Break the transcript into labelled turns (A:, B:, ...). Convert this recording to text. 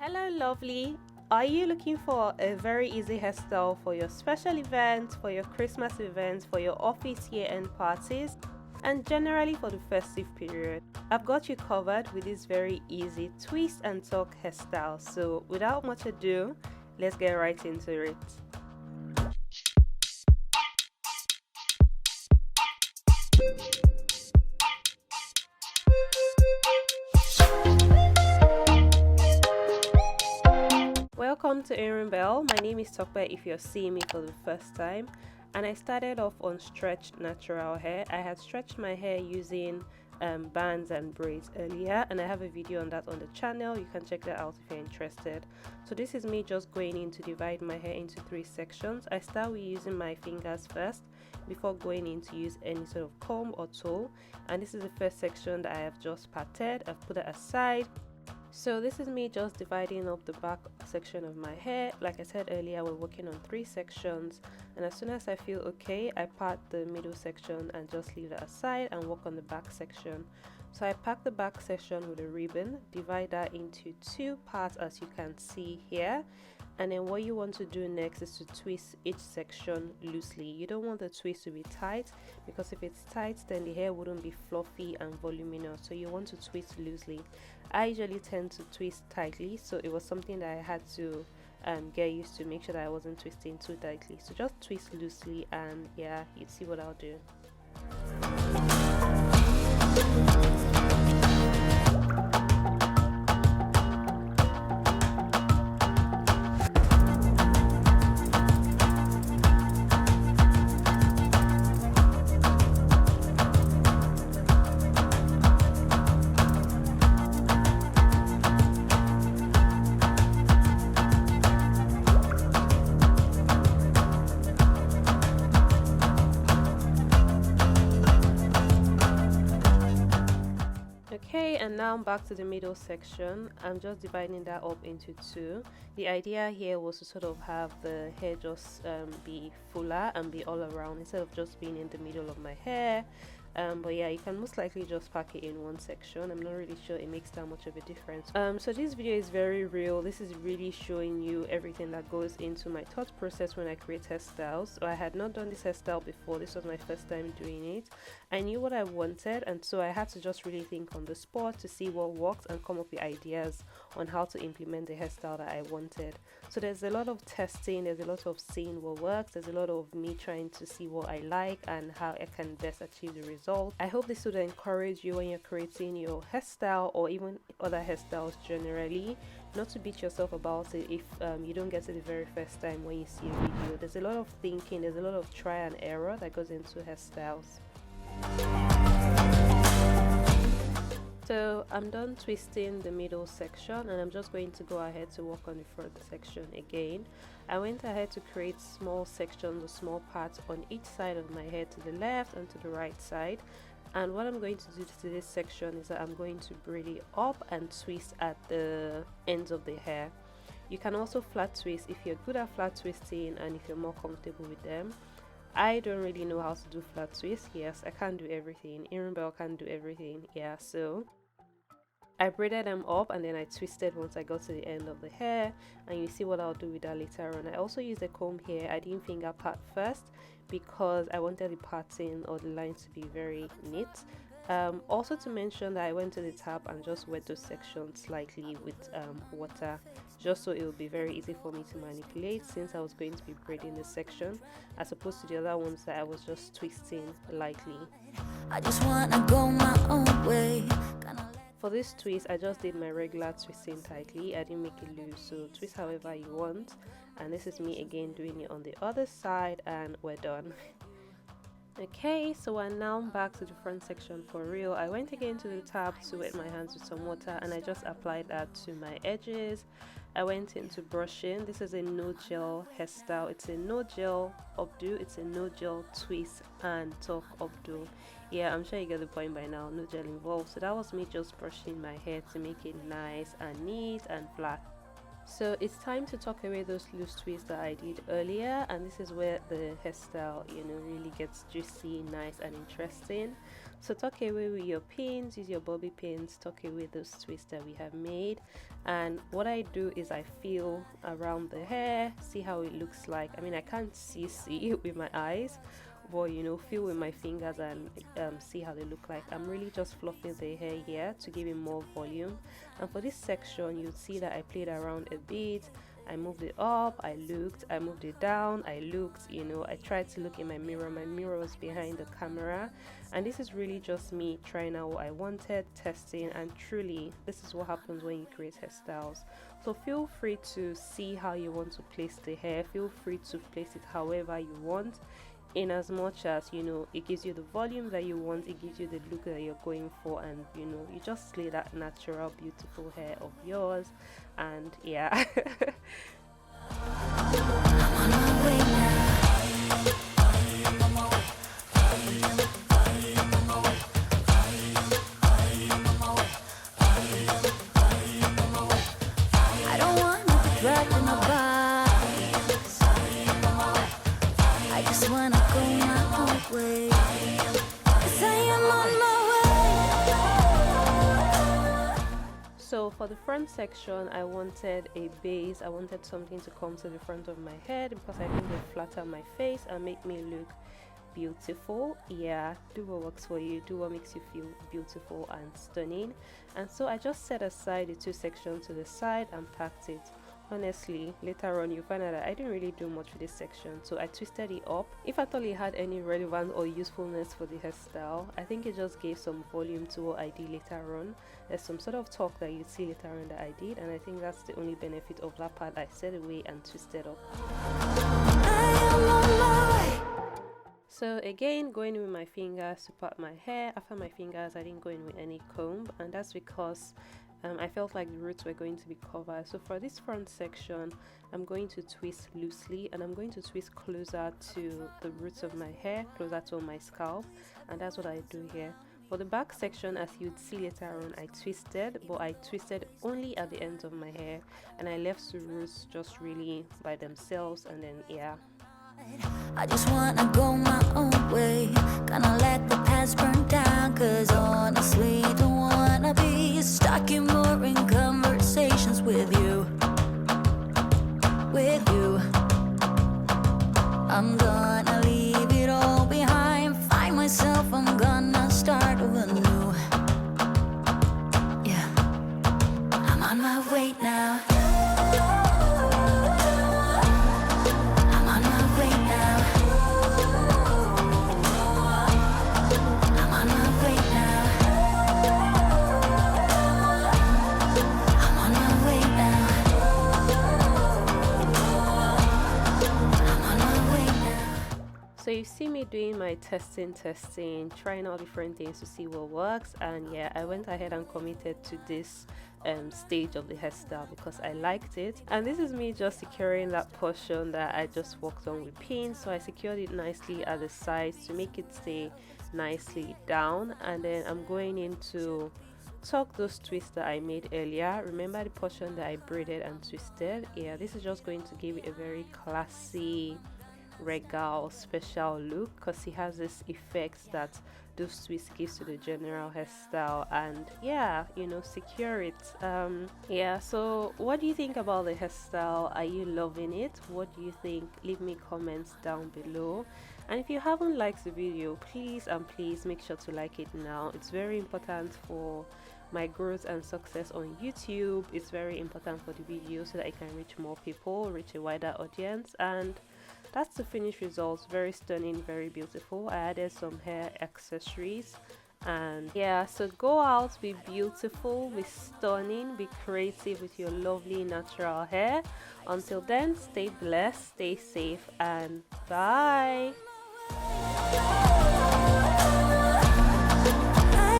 A: Hello lovely, are you looking for a very easy hairstyle for your special events, for your Christmas events, for your office year-end parties, and generally for the festive period? I've got you covered with this very easy twist and tuck hairstyle. So without much ado, let's get right into it. Welcome to Irunbelle. My name is Tope if you're seeing me for the first time, and I started off on stretched natural hair. I had stretched my hair using bands and braids earlier, and I have a video on that on the channel. You can check that out if you're interested. So this is me just going in to divide my hair into 3 sections. I start with using my fingers first before going in to use any sort of comb or tool, and this is the first section that I have just parted. I've put it aside. So this is me just dividing up the back section of my hair. Like I said earlier, we're working on 3 sections, and as soon as I feel okay, I part the middle section and just leave it aside and work on the back section. So I pack the back section with a ribbon, divide that into 2 parts as you can see here. And then what you want to do next is to twist each section loosely. You don't want the twist to be tight, because if it's tight then the hair wouldn't be fluffy and voluminous. So you want to twist loosely. I usually tend to twist tightly, so it was something that I had to get used to, make sure that I wasn't twisting too tightly. So just twist loosely, and yeah, you'd see what I'll do. Okay, and now I'm back to the middle section. I'm just dividing that up into 2. The idea here was to sort of have the hair just be fuller and be all around instead of just being in the middle of my hair. But yeah, you can most likely just pack it in one section. I'm not really sure it makes that much of a difference. So this video is very real. This is really showing you everything that goes into my thought process when I create hairstyles. So I had not done this hairstyle before. This was my first time doing it. I knew what I wanted, and so I had to just really think on the spot to see what works and come up with ideas on how to implement the hairstyle that I wanted. So there's a lot of testing, there's a lot of seeing what works, there's a lot of me trying to see what I like and how I can best achieve the result. I hope this would encourage you when you're creating your hairstyle or even other hairstyles generally, not to beat yourself about it if you don't get it the very first time when you see a video. There's a lot of thinking, there's a lot of try and error that goes into hairstyles. So I'm done twisting the middle section, and I'm just going to go ahead to work on the front section again. I went ahead to create small sections or small parts on each side of my hair, to the left and to the right side. And what I'm going to do to this section is that I'm going to braid it up and twist at the ends of the hair. You can also flat twist if you're good at flat twisting and if you're more comfortable with them. I don't really know how to do flat twist. Yes, I can't do everything. Irunbelle can't do everything. Yeah, so I braided them up and then I twisted once I got to the end of the hair, and you see what I'll do with that later on. I also used a comb here. I didn't finger part first because I wanted the parting or the lines to be very neat. Also to mention that I went to the tab and just wet those sections slightly with water, just so it will be very easy for me to manipulate, since I was going to be braiding this section as opposed to the other ones that I was just twisting lightly. I just wanna go my own way. For this twist, I just did my regular twisting tightly. I didn't make it loose, so twist however you want. And this is me again doing it on the other side, and we're done. Okay, so we're now back to the front section for real. I went again to the tab to wet my hands with some water, and I just applied that to my edges. I went into brushing. This is a no gel hairstyle. It's a no gel updo, it's a no gel twist and tuck updo. Yeah, I'm sure you get the point by now. No gel involved. So that was me just brushing my hair to make it nice and neat and flat. So it's time to tuck away those loose twists that I did earlier, and this is where the hairstyle, really gets juicy, nice and interesting. So tuck away with your pins, use your bobby pins, tuck away those twists that we have made. And what I do is I feel around the hair, see how it looks like. I mean, I can't see it with my eyes, but feel with my fingers and see how they look like. I'm really just fluffing the hair here to give it more volume. And for this section, you'll see that I played around a bit. I moved it up, I looked, I moved it down, I looked, I tried to look in my mirror. My mirror was behind the camera, and this is really just me trying out what I wanted, testing, and truly this is what happens when you create hairstyles. So feel free to see how you want to place the hair, feel free to place it however you want, in as much as it gives you the volume that you want, it gives you the look that you're going for, and you just slay that natural beautiful hair of yours. And yeah.
B: I don't want to be dragged in a box. I just wanna go my own way, 'cause I am on my way.
A: So for the front section, I wanted a base. I wanted something to come to the front of my head because I think they flatter my face and make me look beautiful. Yeah, do what works for you, do what makes you feel beautiful and stunning. And so I just set aside the two sections to the side and packed it. Honestly, later on you find out that I didn't really do much with this section, so I twisted it up. If I thought it had any relevance or usefulness for the hairstyle, I think it just gave some volume to what I did later on. There's some sort of talk that you see later on that I did, and I think that's the only benefit of that part I set away and twisted up. So again, going in with my fingers to part my hair. After my fingers, I didn't go in with any comb, and that's because I felt like the roots were going to be covered. So for this front section, I'm going to twist loosely, and I'm going to twist closer to the roots of my hair, closer to my scalp, and that's what I do here. For the back section, as you'd see later on, I twisted, but I twisted only at the ends of my hair, and I left the roots just really by themselves, and then yeah.
B: I just wanna go my own way, gonna let the past burn down, 'cause honestly don't wanna be stuck in boring conversations with you. I'm gonna leave it all behind, find myself, I'm gonna start over new. Yeah, I'm on my way now.
A: So you see me doing my testing, trying out different things to see what works, and yeah, I went ahead and committed to this stage of the hairstyle because I liked it. And this is me just securing that portion that I just worked on with pins. So I secured it nicely at the sides to make it stay nicely down, and then I'm going into tuck those twists that I made earlier. Remember the portion that I braided and twisted? Yeah, this is just going to give it a very classy, regal, special look, because it has this effect that those twists gives to the general hairstyle. And yeah, secure it. Yeah, so what do you think about the hairstyle? Are you loving it? What do you think? Leave me comments down below. And if you haven't liked the video, please make sure to like it now. It's very important for my growth and success on YouTube. It's very important for the video so that I can reach more people, reach a wider audience. And that's the finished results. Very stunning, very beautiful. I added some hair accessories, and yeah, so go out, be beautiful, be stunning, be creative with your lovely natural hair. Until then, stay blessed, stay safe, and bye.